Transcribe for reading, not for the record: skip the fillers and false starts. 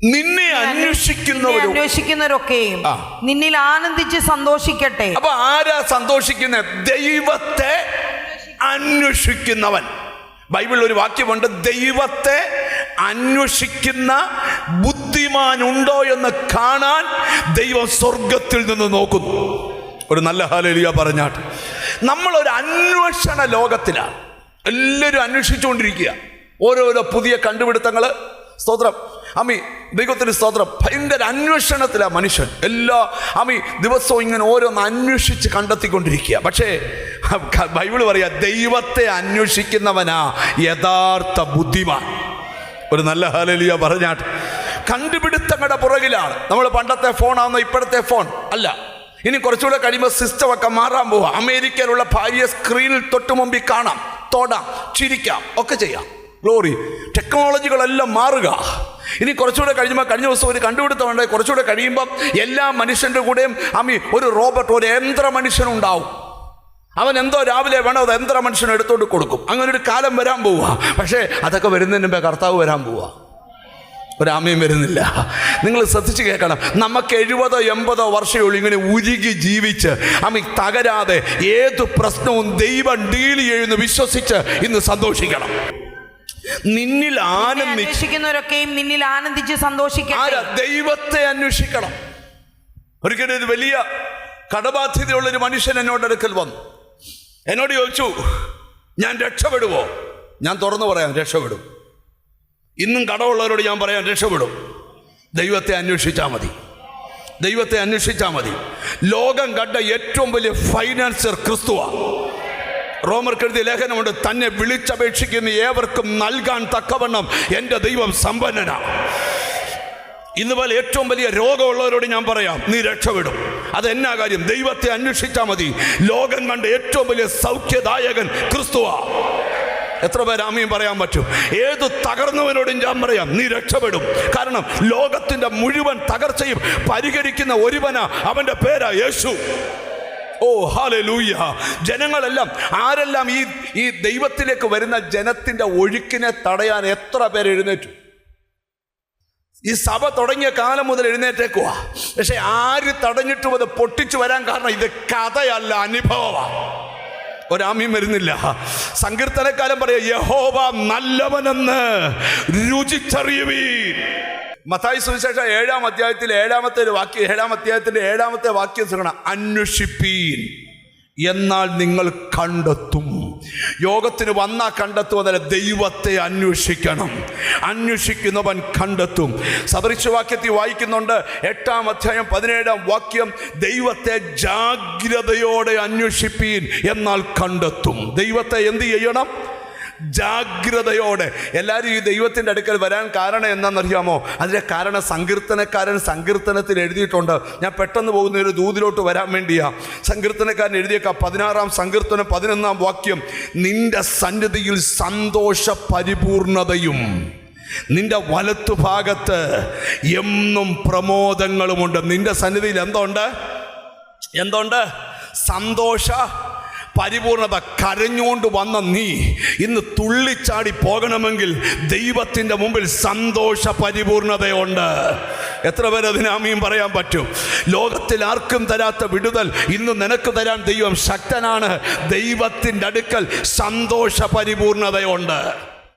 നിന്നെ അന്വേഷിക്കുന്നവരൊക്കെയും നിന്നിൽ ആനന്ദിച്ച് സന്തോഷിക്കട്ടെ. അപ്പൊ ആരാ സന്തോഷിക്കുന്ന? ദൈവത്തെ അന്വേഷിക്കുന്നവൻ. ബൈബിളിൽ ഒരു വാക്യമുണ്ട്, ദൈവത്തെ അന്വേഷിക്കുന്ന ബുദ്ധിമാനുണ്ടോ എന്ന് കാണാൻ ദൈവം സ്വർഗത്തിൽ നിന്ന് നോക്കുന്നു. ഒരു നല്ല ഹല്ലേലൂയ പറഞ്ഞാട്ട്. നമ്മളൊരു അന്വേഷണ ലോകത്തിലാണ്. എല്ലാവരും അന്വേഷിച്ചുകൊണ്ടിരിക്കുക, ഓരോരോ പുതിയ കണ്ടുപിടുത്തങ്ങൾ. സ്തോത്രം അമ്മി, ദൈവത്തിന് സ്തോത്രം. ഭയങ്കര അന്വേഷണത്തിലാണ് മനുഷ്യൻ. ദിവസവും ഇങ്ങനെ ഓരോന്ന് അന്വേഷിച്ച് കണ്ടെത്തിക്കൊണ്ടിരിക്കുക. പക്ഷേ ബൈബിള് പറയാ, ദൈവത്തെ അന്വേഷിക്കുന്നവനാ യഥാർത്ഥ ബുദ്ധിമാൻ. ഒരു നല്ല ഹല്ലേലൂയ പറഞ്ഞാട്ട്. കണ്ടുപിടുത്തങ്ങളുടെ പുറകിലാണ്. നമ്മൾ പണ്ടത്തെ ഫോണാണെന്നോ ഇപ്പോഴത്തെ ഫോൺ അല്ല. ഇനി കുറച്ചുകൂടെ കഴിയുമ്പോൾ സിസ്റ്റമൊക്കെ മാറാൻ പോവാ. അമേരിക്കയിലുള്ള ഭാര്യയെ സ്ക്രീനിൽ തൊട്ട് മുമ്പിൽ കാണാം, തൊടാം, ചിരിക്കാം, ഒക്കെ ചെയ്യാം. ഗ്ലോറി. ടെക്നോളജികളെല്ലാം മാറുക. ഇനി കുറച്ചുകൂടെ കഴിയുമ്പോൾ, കഴിഞ്ഞ ദിവസം ഒരു കണ്ടുപിടുത്തമുണ്ട്, കുറച്ചുകൂടെ കഴിയുമ്പം എല്ലാ മനുഷ്യൻ്റെ കൂടെയും ഒരു റോബോട്ട്, ഒരു യന്ത്ര മനുഷ്യനുണ്ടാവും. അവൻ എന്തോ രാവിലെ വേണോ അത് യന്ത്ര മനുഷ്യന് എടുത്തോണ്ട് കൊടുക്കും. അങ്ങനെ ഒരു കാലം വരാൻ പോവുക. പക്ഷേ അതൊക്കെ വരുന്നതിന് മുമ്പേ കർത്താവ് വരാൻ പോവുക. ഒരാമയും വരുന്നില്ല. നിങ്ങൾ ശ്രദ്ധിച്ച് കേൾക്കണം. നമുക്ക് 70-80 വർഷമുള്ളൂ ഇങ്ങനെ ഉരുകി ജീവിച്ച് തകരാതെ ഏത് പ്രശ്നവും ദൈവം ഡീൽ ചെയ്യുന്നു വിശ്വസിച്ച് ഇന്ന് സന്തോഷിക്കണം. നിന്നിൽ അന്വേഷിക്കുന്നവരൊക്കെയും നിന്നിൽ ആനന്ദിച്ച് സന്തോഷിക്കട്ടെ. ദൈവത്തെ അന്വേഷിക്കണം. ഒരിക്കലും ഒരു വലിയ കടബാധ്യതയുള്ളൊരു മനുഷ്യൻ എന്നോട് അടുക്കൽ വന്നു. എന്നോട് ചോദിച്ചു, ഞാൻ രക്ഷപ്പെടുവോ? ഞാൻ തുറന്നു പറയാം, രക്ഷപ്പെടും. ഇന്നും കടമുള്ളവരോട് ഞാൻ പറയാം, രക്ഷപ്പെടും. ദൈവത്തെ അന്വേഷിച്ചാൽ മതി. ദൈവത്തെ അന്വേഷിച്ചാൽ മതി. ലോകം കണ്ട ഏറ്റവും വലിയ ഫൈനാൻസർ ക്രിസ്തുവാണ്. റോമർക്ക് എഴുതിയ ലേഖനമുണ്ട്, തന്നെ വിളിച്ചപേക്ഷിക്കുന്ന ഏവർക്കും നൽകാൻ തക്കവണ്ണം എൻ്റെ ദൈവം സമ്പന്നനാണ്. ഇന്നുപോലെ ഏറ്റവും വലിയ രോഗമുള്ളവരോട് ഞാൻ പറയാം, നീ രക്ഷപ്പെടും. അതെന്നാ കാര്യം? ദൈവത്തെ അന്വേഷിച്ചാൽ മതി. ലോകം കണ്ട ഏറ്റവും വലിയ സൗഖ്യദായകൻ ക്രിസ്തുവാണ്. എത്ര പേര് ആമീൻ പറയാൻ പറ്റും? ഏത് തകർന്നവനോടും ഞാൻ പറയാം, നീ രക്ഷപ്പെടും. കാരണം ലോകത്തിൻ്റെ മുഴുവൻ തകർച്ചയും പരിഹരിക്കുന്ന ഒരുവനാ, അവൻ്റെ പേരാ യേശു. ഓ ഹല്ലേലൂയ. ജനങ്ങളെല്ലാം, ആരെല്ലാം ഈ ദൈവത്തിലേക്ക് വരുന്ന ജനത്തിൻ്റെ ഒഴുക്കിനെ തടയാൻ എത്ര പേര് എഴുന്നേറ്റു? ഈ സഭ തുടങ്ങിയ കാലം മുതൽ എഴുന്നേറ്റേക്കുക. പക്ഷെ ആര് തടഞ്ഞിട്ടും അത് പൊട്ടിച്ചു വരാൻ കാരണം ഇത് കഥയല്ല, അനുഭവമാണ്. ഒരാമീം വരുന്നില്ല. സങ്കീർത്തനക്കാരൻ പറയാം, യഹോവ നല്ലവനെന്ന് രുചിച്ചറിയുവീൻ. മത്തായി സുവിശേഷം 7-ാം അധ്യായത്തിൽ 7-ാമത്തെ ഒരു വാക്യം, 7-ാം അധ്യായത്തിന്റെ 7-ാമത്തെ വാക്യം ശ്രദ്ധിക്കണം. അന്വേഷിപ്പീൻ എന്നാൽ നിങ്ങൾ കണ്ടെത്തും. യോഗത്തിന് വന്നാൽ കണ്ടെത്തുമെന്നല്ല, ദൈവത്തെ അന്വേഷിക്കണം. അന്വേഷിക്കുന്നവൻ കണ്ടെത്തും. സദൃശവാക്യത്തിൽ വായിക്കുന്നുണ്ട്, 8-ാം അധ്യായം 17-ാം വാക്യം, ദൈവത്തെ ജാഗ്രതയോടെ അന്വേഷിപ്പീൻ എന്നാൽ കണ്ടെത്തും. ദൈവത്തെ എന്ത് ചെയ്യണം? ജാഗ്രതയോടെ. എല്ലാവരും ഈ ദൈവത്തിൻ്റെ അടുക്കൽ വരാൻ കാരണം എന്താണെന്നറിയാമോ? അതിൻ്റെ കാരണം സങ്കീർത്തനക്കാരൻ സങ്കീർത്തനത്തിൽ എഴുതിയിട്ടുണ്ട്. ഞാൻ പെട്ടെന്ന് പോകുന്ന ഒരു ദൂതിലോട്ട് വരാൻ വേണ്ടിയാ. സങ്കീർത്തനക്കാരൻ എഴുതിയേക്കാം, 16-ാം സങ്കീർത്തനം 11-ാം വാക്യം, നിന്റെ സന്നിധിയിൽ സന്തോഷ പരിപൂർണതയും നിന്റെ വലത്തുഭാഗത്ത് എന്നും പ്രമോദങ്ങളുമുണ്ട്. നിന്റെ സന്നിധിയിൽ എന്തുണ്ട്? സന്തോഷ പരിപൂർണത. കരഞ്ഞുകൊണ്ട് വന്ന നീ ഇന്ന് തുള്ളിച്ചാടി പോകണമെങ്കിൽ ദൈവത്തിൻ്റെ മുമ്പിൽ സന്തോഷ പരിപൂർണതയുണ്ട്. എത്ര പേര് അതിന് ആമീൻ പറയാൻ പറ്റും? ലോകത്തിൽ ആർക്കും തരാത്ത വിടുതൽ ഇന്ന് നിനക്ക് തരാൻ ദൈവം ശക്തനാണ്. ദൈവത്തിൻ്റെ അടുക്കൽ സന്തോഷ പരിപൂർണതയുണ്ട്.